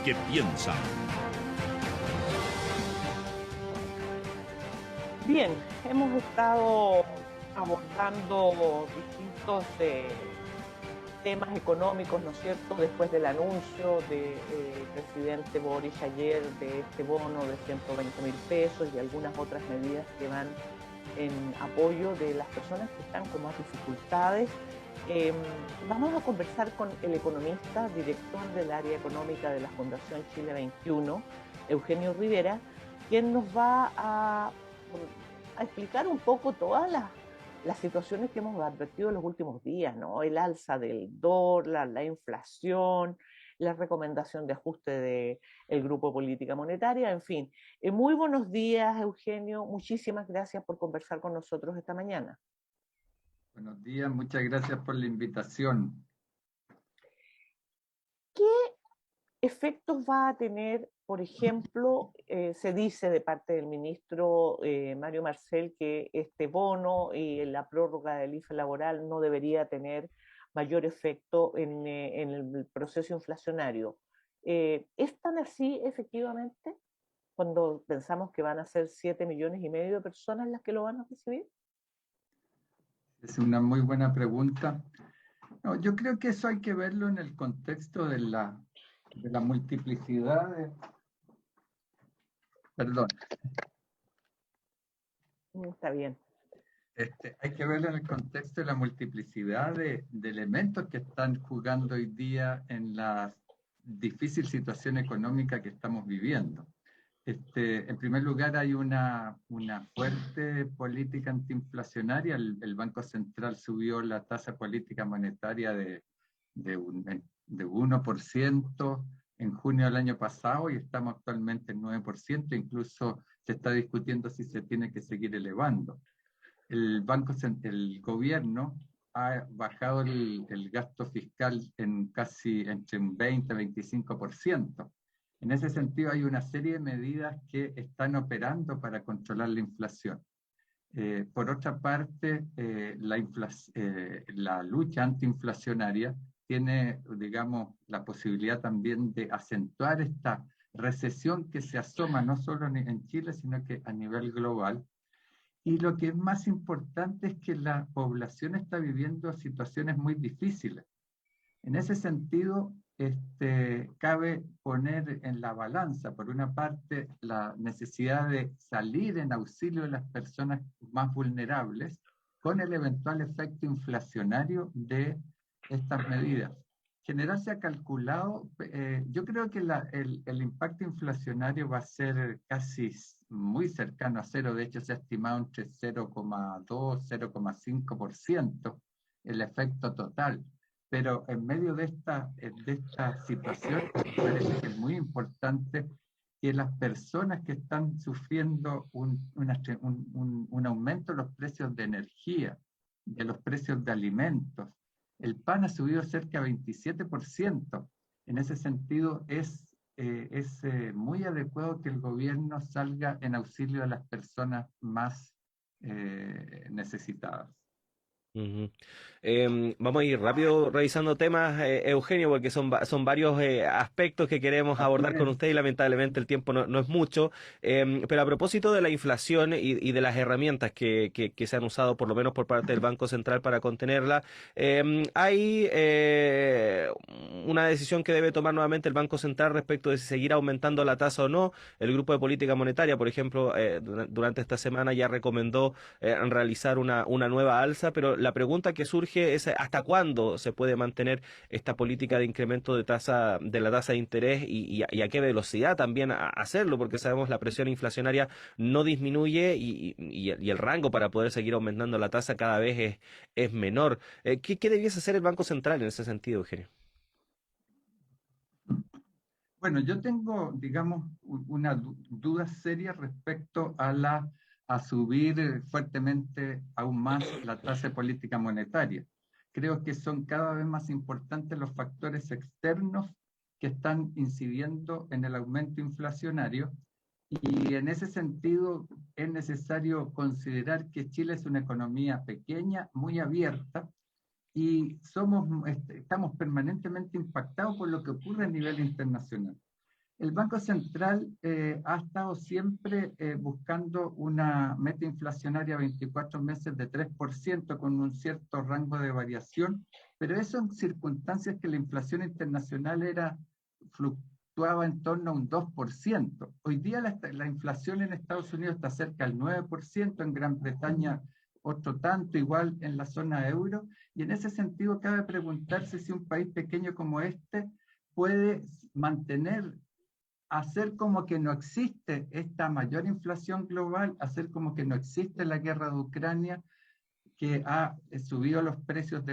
que piensa. Bien, hemos estado abordando distintos temas económicos, ¿no es cierto?, después del anuncio del presidente Boric ayer de este bono de 120.000 pesos y algunas otras medidas que van en apoyo de las personas que están con más dificultades. Eh, Vamos a conversar con el economista, director del área económica de la Fundación Chile 21, Eugenio Rivera, quien nos va a explicar un poco todas las situaciones que hemos advertido en los últimos días, ¿no? El alza del dólar, la inflación, la recomendación de ajuste del Grupo de Política Monetaria, en fin. Muy buenos días, Eugenio. Muchísimas gracias por conversar con nosotros esta mañana. Buenos días, muchas gracias por la invitación. ¿Qué efectos va a tener, por ejemplo, se dice de parte del ministro Mario Marcel que este bono y la prórroga del IFE laboral no debería tener mayor efecto en el proceso inflacionario? ¿Es tan así efectivamente cuando pensamos que van a ser 7,5 millones de personas las que lo van a recibir? Es una muy buena pregunta. No, yo creo que eso hay que verlo en el contexto de la multiplicidad perdón, Está bien. hay que verlo en el contexto de la multiplicidad de elementos que están jugando hoy día en la difícil situación económica que estamos viviendo. En primer lugar, hay una fuerte política antiinflacionaria. El Banco Central subió la tasa política monetaria de 1% en junio del año pasado y estamos actualmente en 9%. Incluso se está discutiendo si se tiene que seguir elevando. El gobierno ha bajado el gasto fiscal en casi entre un 20 y 25%. En ese sentido, hay una serie de medidas que están operando para controlar la inflación. Por otra parte, la lucha antiinflacionaria tiene, digamos, la posibilidad también de acentuar esta recesión que se asoma no solo en Chile, sino que a nivel global. Y lo que es más importante es que la población está viviendo situaciones muy difíciles. En ese sentido, cabe poner en la balanza, por una parte, la necesidad de salir en auxilio de las personas más vulnerables con el eventual efecto inflacionario de estas medidas. En general se ha calculado, yo creo que el impacto inflacionario va a ser casi muy cercano a cero. De hecho se ha estimado entre 0,2 y 0,5% el efecto total. Pero en medio de esta situación, me parece que es muy importante que las personas que están sufriendo un aumento de los precios de energía, de los precios de alimentos, el pan ha subido cerca de 27%. En ese sentido, es muy adecuado que el gobierno salga en auxilio de las personas más necesitadas. Vamos a ir rápido revisando temas, Eugenio, porque son varios aspectos que queremos Así abordar con es. usted y lamentablemente el tiempo no es mucho. Pero a propósito de la inflación y de las herramientas que se han usado, por lo menos por parte del Banco Central para contenerla, hay una decisión que debe tomar nuevamente el Banco Central respecto de si seguir aumentando la tasa o no. El Grupo de Política Monetaria, por ejemplo, durante esta semana ya recomendó realizar una nueva alza, pero la pregunta que surge es ¿hasta cuándo se puede mantener esta política de incremento de la tasa de interés y a qué velocidad también hacerlo? Porque sabemos la presión inflacionaria no disminuye y el rango para poder seguir aumentando la tasa cada vez es menor. ¿Qué debiese hacer el Banco Central en ese sentido, Eugenio? Bueno, yo tengo, digamos, una duda seria respecto a subir fuertemente aún más la tasa de política monetaria. Creo que son cada vez más importantes los factores externos que están incidiendo en el aumento inflacionario y en ese sentido es necesario considerar que Chile es una economía pequeña, muy abierta, y estamos permanentemente impactados por lo que ocurre a nivel internacional. el Banco Central ha estado siempre buscando una meta inflacionaria a 24 meses de 3% con un cierto rango de variación, pero eso en circunstancias que la inflación internacional fluctuaba en torno a un 2%. Hoy día la inflación en Estados Unidos está cerca del 9%, en Gran Bretaña otro tanto, igual en la zona euro, y en ese sentido cabe preguntarse si un país pequeño como este puede hacer como que no existe esta mayor inflación global, hacer como que no existe la guerra de Ucrania, que ha subido los precios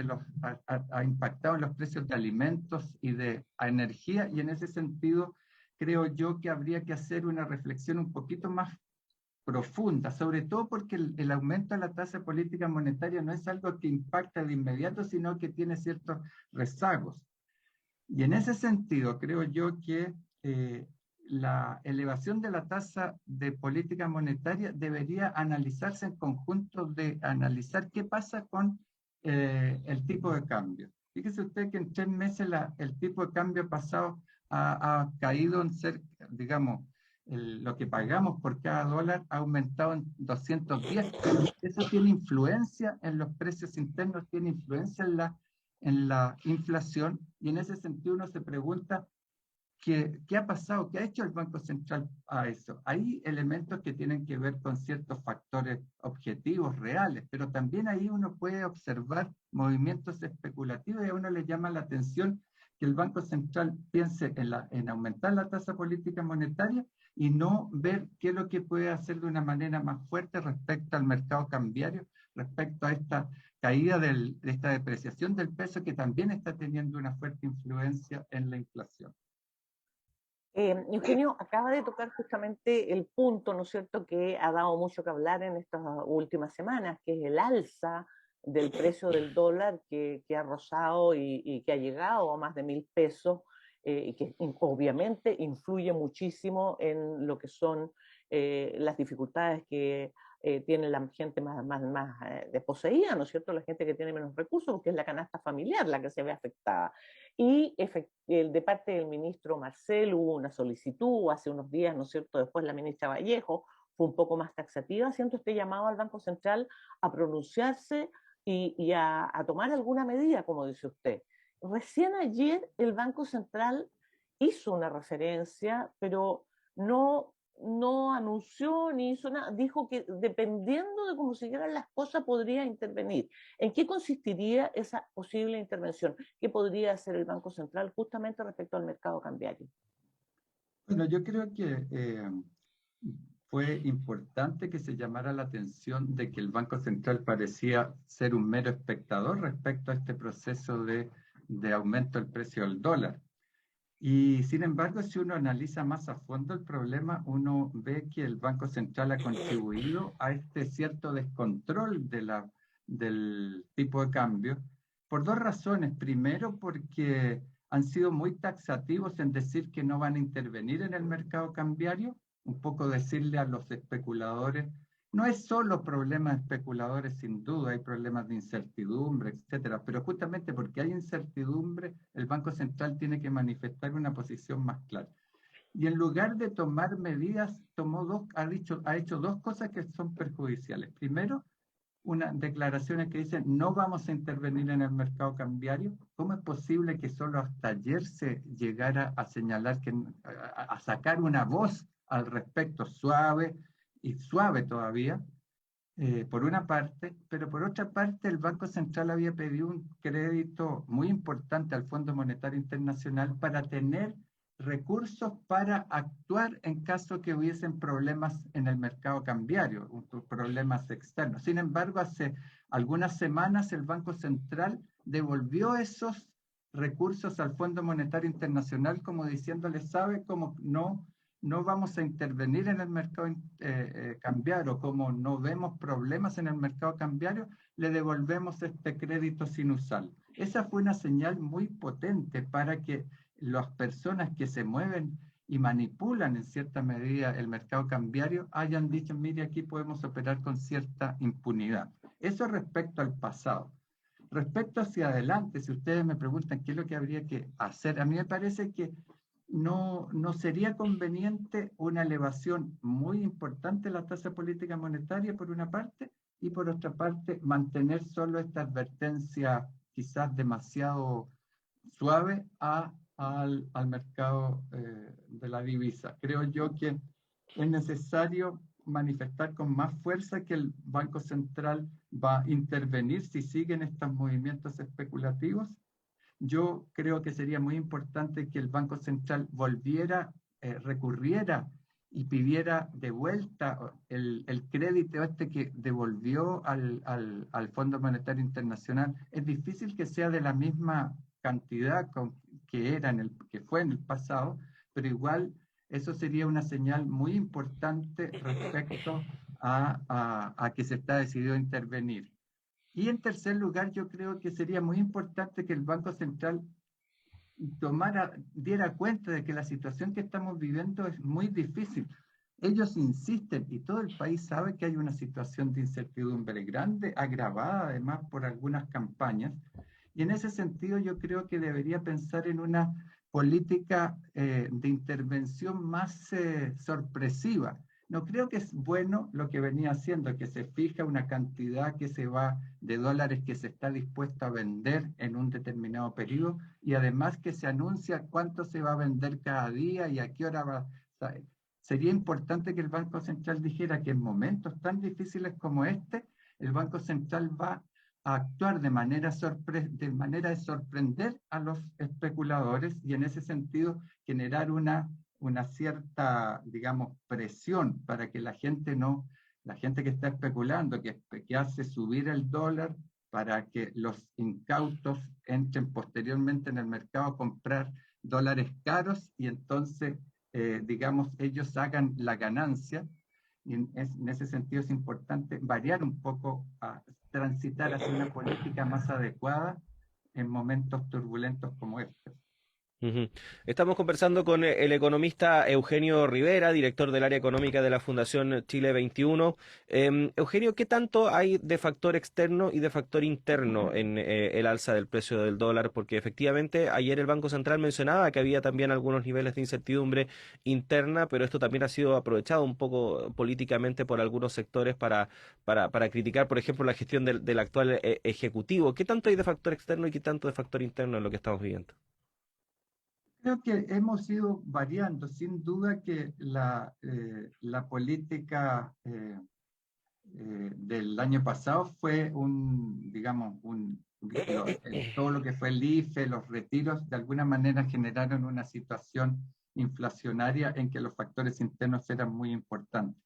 ha impactado en los precios de alimentos y de energía, y en ese sentido creo yo que habría que hacer una reflexión un poquito más profunda, sobre todo porque el aumento de la tasa política monetaria no es algo que impacta de inmediato, sino que tiene ciertos rezagos. Y en ese sentido creo yo que la elevación de la tasa de política monetaria debería analizarse en conjunto de analizar qué pasa con el tipo de cambio. Fíjese usted que en 3 meses el tipo de cambio pasado ha caído en ser, digamos, lo que pagamos por cada dólar ha aumentado en 210, pero eso tiene influencia en los precios internos, tiene influencia en la inflación, y en ese sentido uno se pregunta ¿qué ha pasado? ¿Qué ha hecho el Banco Central a eso? Hay elementos que tienen que ver con ciertos factores objetivos, reales, pero también ahí uno puede observar movimientos especulativos, y a uno le llama la atención que el Banco Central piense en aumentar la tasa política monetaria y no ver qué es lo que puede hacer de una manera más fuerte respecto al mercado cambiario, respecto a esta caída de esta depreciación del peso, que también está teniendo una fuerte influencia en la inflación. Eugenio, acaba de tocar justamente el punto, ¿no es cierto?, que ha dado mucho que hablar en estas últimas semanas, que es el alza del precio del dólar que ha rozado y que ha llegado a más de 1.000 pesos, y que obviamente influye muchísimo en lo que son las dificultades que tiene la gente más desposeída, ¿no es cierto?, la gente que tiene menos recursos, porque es la canasta familiar la que se ve afectada. Y de parte del ministro Marcel hubo una solicitud hace unos días, ¿no es cierto?, después la ministra Vallejo fue un poco más taxativa, haciendo este llamado al Banco Central a pronunciarse y a tomar alguna medida, como dice usted. Recién ayer el Banco Central hizo una referencia, pero no anunció ni hizo nada, dijo que dependiendo de cómo siguieran las cosas podría intervenir. ¿En qué consistiría esa posible intervención? ¿Qué podría hacer el Banco Central justamente respecto al mercado cambiario? Bueno, yo creo que fue importante que se llamara la atención de que el Banco Central parecía ser un mero espectador respecto a este proceso de aumento del precio del dólar. Y sin embargo, si uno analiza más a fondo el problema, uno ve que el Banco Central ha contribuido a este cierto descontrol del tipo de cambio por dos razones. Primero, porque han sido muy taxativos en decir que no van a intervenir en el mercado cambiario, un poco decirle a los especuladores, no es solo problemas de especuladores, sin duda, hay problemas de incertidumbre, etcétera, pero justamente porque hay incertidumbre, el Banco Central tiene que manifestar una posición más clara. Y en lugar de tomar medidas, ha hecho dos cosas que son perjudiciales. Primero, unas declaraciones que dicen no vamos a intervenir en el mercado cambiario. ¿Cómo es posible que solo hasta ayer se llegara a señalar, a sacar una voz al respecto suave todavía, por una parte, pero por otra parte el Banco Central había pedido un crédito muy importante al Fondo Monetario Internacional para tener recursos para actuar en caso que hubiesen problemas en el mercado cambiario, problemas externos. Sin embargo, hace algunas semanas el Banco Central devolvió esos recursos al Fondo Monetario Internacional como diciéndole, sabe, como no vamos a intervenir en el mercado cambiario, como no vemos problemas en el mercado cambiario, le devolvemos este crédito sin usarlo. Esa fue una señal muy potente para que las personas que se mueven y manipulan en cierta medida el mercado cambiario hayan dicho, mire, aquí podemos operar con cierta impunidad. Eso respecto al pasado. Respecto hacia adelante, si ustedes me preguntan qué es lo que habría que hacer, a mí me parece que no sería conveniente una elevación muy importante de la tasa política monetaria por una parte, y por otra parte mantener solo esta advertencia quizás demasiado suave al mercado de la divisa. Creo yo que es necesario manifestar con más fuerza que el Banco Central va a intervenir si siguen estos movimientos especulativos. Yo creo que sería muy importante que el Banco Central volviera, recurriera y pidiera de vuelta el crédito este que devolvió al Fondo Monetario Internacional. Es difícil que sea de la misma cantidad que fue en el pasado, pero igual eso sería una señal muy importante respecto a que se está decidido intervenir. Y en tercer lugar, yo creo que sería muy importante que el Banco Central diera cuenta de que la situación que estamos viviendo es muy difícil. Ellos insisten, y todo el país sabe que hay una situación de incertidumbre grande, agravada además por algunas campañas, y en ese sentido yo creo que debería pensar en una política de intervención más sorpresiva. No creo que es bueno lo que venía haciendo, que se fija una cantidad que se va de dólares que se está dispuesto a vender en un determinado periodo, y además que se anuncia cuánto se va a vender cada día y a qué hora va. Sería importante que el Banco Central dijera que en momentos tan difíciles como este, el Banco Central va a actuar de manera de sorprender a los especuladores, y en ese sentido generar una cierta, digamos, presión para que la gente que está especulando, que hace subir el dólar, para que los incautos entren posteriormente en el mercado a comprar dólares caros, y entonces, digamos, ellos hagan la ganancia. Y en ese sentido es importante variar un poco, a transitar hacia una política más adecuada en momentos turbulentos como este. Ujú. Estamos conversando con el economista Eugenio Rivera, director del área económica de la Fundación Chile 21. Eugenio, ¿qué tanto hay de factor externo y de factor interno en el alza del precio del dólar? Porque efectivamente ayer el Banco Central mencionaba que había también algunos niveles de incertidumbre interna, pero esto también ha sido aprovechado un poco políticamente por algunos sectores para criticar, por ejemplo, la gestión del actual ejecutivo. ¿Qué tanto hay de factor externo y qué tanto de factor interno en lo que estamos viviendo? Creo que hemos ido variando. Sin duda que la política del año pasado fue todo lo que fue el IFE, los retiros, de alguna manera generaron una situación inflacionaria en que los factores internos eran muy importantes.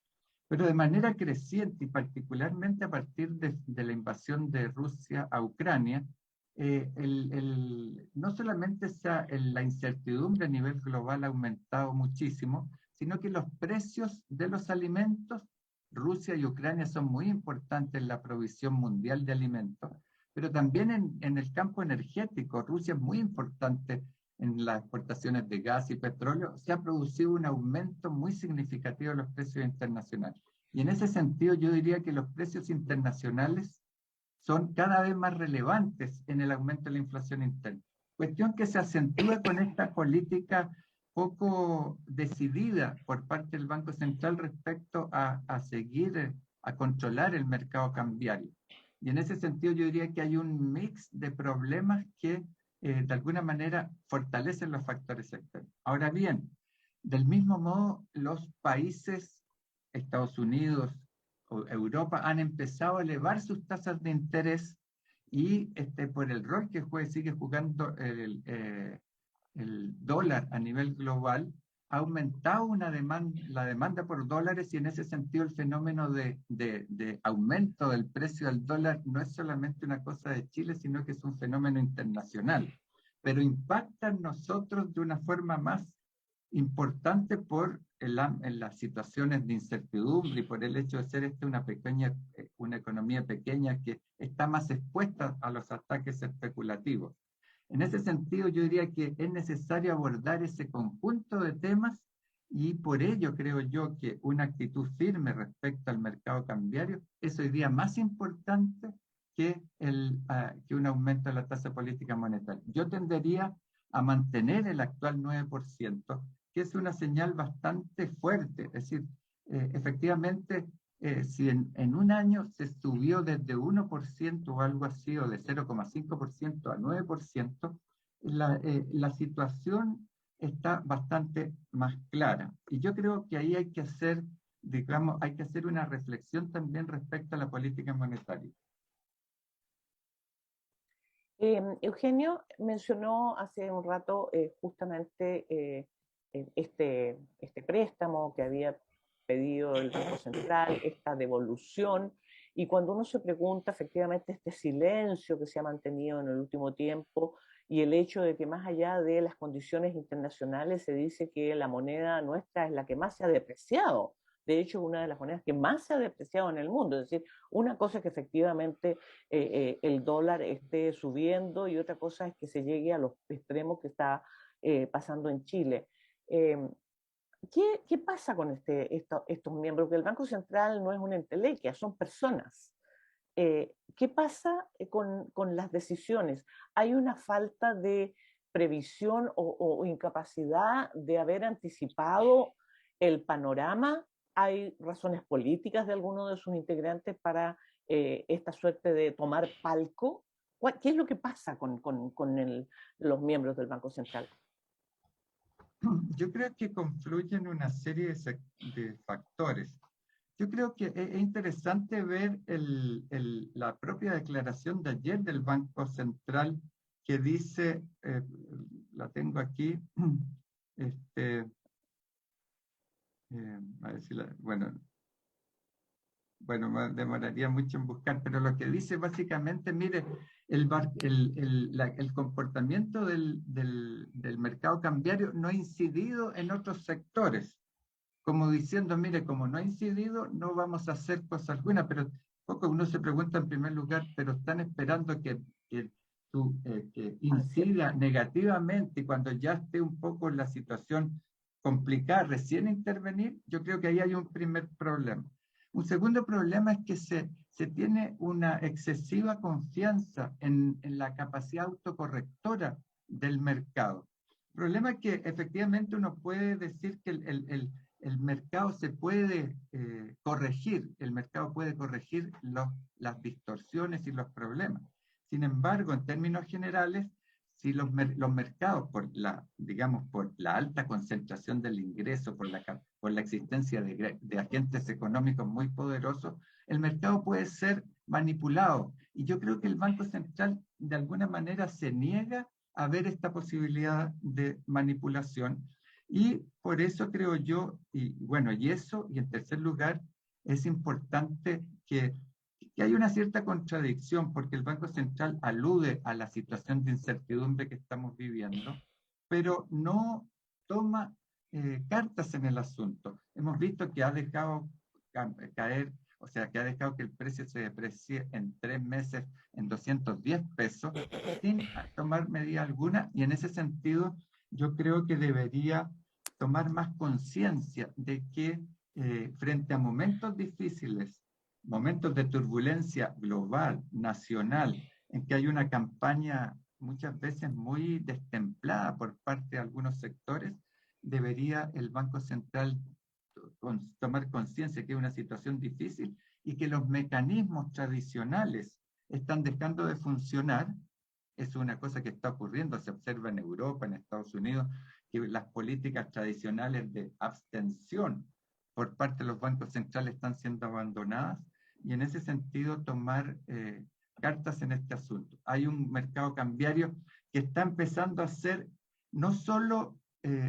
Pero de manera creciente, y particularmente a partir de la invasión de Rusia a Ucrania, no solamente la incertidumbre a nivel global ha aumentado muchísimo, sino que los precios de los alimentos, Rusia y Ucrania son muy importantes en la provisión mundial de alimentos, pero también en el campo energético. Rusia es muy importante en las exportaciones de gas y petróleo. Se ha producido un aumento muy significativo de los precios internacionales. Y en ese sentido yo diría que los precios internacionales son cada vez más relevantes en el aumento de la inflación interna. Cuestión que se acentúa con esta política poco decidida por parte del Banco Central respecto a seguir, a controlar el mercado cambiario. Y en ese sentido yo diría que hay un mix de problemas que de alguna manera fortalecen los factores externos. Ahora bien, del mismo modo, los países, Estados Unidos o Europa, han empezado a elevar sus tasas de interés, y por el rol que sigue jugando el dólar a nivel global, ha aumentado la demanda por dólares, y en ese sentido el fenómeno de aumento del precio del dólar no es solamente una cosa de Chile, sino que es un fenómeno internacional, pero impacta en nosotros de una forma más importante en las situaciones de incertidumbre, y por el hecho de ser una economía pequeña que está más expuesta a los ataques especulativos. En ese sentido, yo diría que es necesario abordar ese conjunto de temas, y por ello creo yo que una actitud firme respecto al mercado cambiario es hoy día más importante que un aumento de la tasa política monetaria. Yo tendería a mantener el actual 9%, que es una señal bastante fuerte. Es decir, efectivamente, si en un año se subió desde 1% o algo así, o de 0,5% a 9%, la situación está bastante más clara. Y yo creo que ahí hay que hacer, digamos, hay que hacer una reflexión también respecto a la política monetaria. Eugenio mencionó hace un rato justamente este préstamo que había pedido el Banco Central, esta devolución, y cuando uno se pregunta efectivamente este silencio que se ha mantenido en el último tiempo y el hecho de que más allá de las condiciones internacionales se dice que la moneda nuestra es la que más se ha depreciado. De hecho, una de las monedas que más se ha depreciado en el mundo. Es decir, una cosa es que efectivamente el dólar esté subiendo y otra cosa es que se llegue a los extremos que está pasando en Chile. ¿Qué pasa con estos miembros? Que el Banco Central no es una entelequia, son personas. ¿Qué pasa con las decisiones? ¿Hay una falta de previsión o incapacidad de haber anticipado el panorama? ¿Hay razones políticas de alguno de sus integrantes para esta suerte de tomar palco? ¿Qué es lo que pasa con los miembros del Banco Central? Yo creo que confluyen una serie de factores. Yo creo que es interesante ver la propia declaración de ayer del Banco Central que dice, la tengo aquí, a ver si bueno, me demoraría mucho en buscar, pero lo que dice básicamente, mire, el comportamiento del mercado cambiario no ha incidido en otros sectores, como diciendo, mire, como no ha incidido, no vamos a hacer cosa alguna, pero poco uno se pregunta en primer lugar, pero están esperando que incida negativamente y cuando ya esté un poco la situación complicada, recién intervenir. Yo creo que ahí hay un primer problema. Un segundo problema es que se tiene una excesiva confianza en la capacidad autocorrectora del mercado. El problema es que efectivamente uno puede decir que el mercado se puede corregir, el mercado puede corregir las distorsiones y los problemas. Sin embargo, en términos generales, si los mercados, digamos, por la alta concentración del ingreso, por la existencia de agentes económicos muy poderosos, el mercado puede ser manipulado. Y yo creo que el Banco Central, de alguna manera, se niega a ver esta posibilidad de manipulación. Y por eso creo yo, y en tercer lugar, es importante que hay una cierta contradicción, porque el Banco Central alude a la situación de incertidumbre que estamos viviendo, pero no toma cartas en el asunto. Hemos visto que ha dejado caer, o sea, que ha dejado que el precio se deprecie en 3 meses en 210 pesos, sin tomar medida alguna, y en ese sentido yo creo que debería tomar más conciencia de que frente a momentos difíciles, momentos de turbulencia global, nacional, en que hay una campaña muchas veces muy destemplada por parte de algunos sectores, debería el Banco Central tomar conciencia que es una situación difícil y que los mecanismos tradicionales están dejando de funcionar. Es una cosa que está ocurriendo, se observa en Europa, en Estados Unidos, que las políticas tradicionales de abstención por parte de los bancos centrales están siendo abandonadas, y en ese sentido tomar cartas en este asunto. Hay un mercado cambiario que está empezando a ser no solo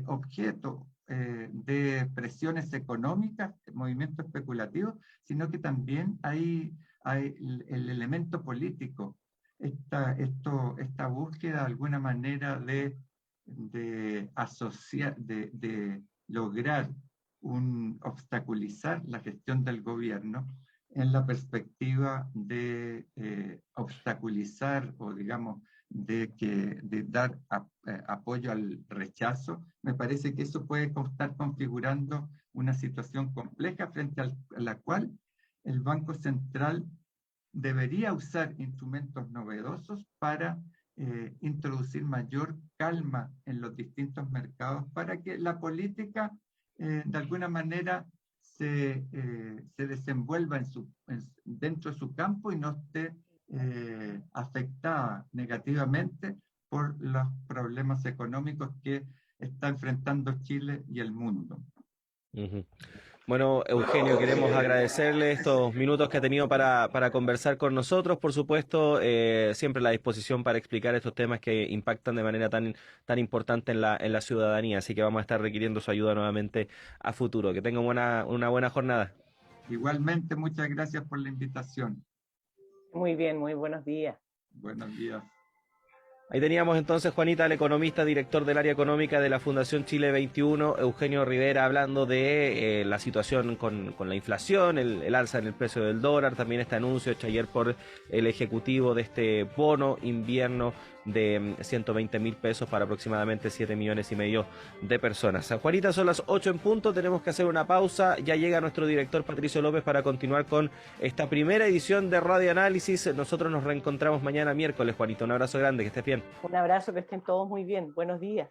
objeto de presiones económicas, movimientos especulativos, sino que también hay el elemento político, esta búsqueda de alguna manera de lograr obstaculizar la gestión del gobierno en la perspectiva de obstaculizar o digamos de dar apoyo al rechazo. Me parece que eso puede estar configurando una situación compleja frente a la cual el Banco Central debería usar instrumentos novedosos para introducir mayor calma en los distintos mercados para que la política de alguna manera se desenvuelva dentro de su campo y no esté afectada negativamente por los problemas económicos que está enfrentando Chile y el mundo. Uh-huh. Bueno, Eugenio, queremos agradecerle estos minutos que ha tenido para conversar con nosotros. Por supuesto, siempre a la disposición para explicar estos temas que impactan de manera tan importante en la ciudadanía. Así que vamos a estar requiriendo su ayuda nuevamente a futuro. Que tengan una buena jornada. Igualmente, muchas gracias por la invitación. Muy bien, muy buenos días. Buenos días. Ahí teníamos entonces, Juanita, el economista, director del área económica de la Fundación Chile 21, Eugenio Rivera, hablando de la situación con la inflación, el alza en el precio del dólar, también este anuncio hecho ayer por el Ejecutivo de este bono invierno de 120.000 pesos para aproximadamente 7,5 millones de personas. Juanita, son las 8 en punto, tenemos que hacer una pausa, ya llega nuestro director Patricio López para continuar con esta primera edición de Radio Análisis. Nosotros nos reencontramos mañana miércoles, Juanita, un abrazo grande, que estés bien. Un abrazo, que estén todos muy bien. Buenos días.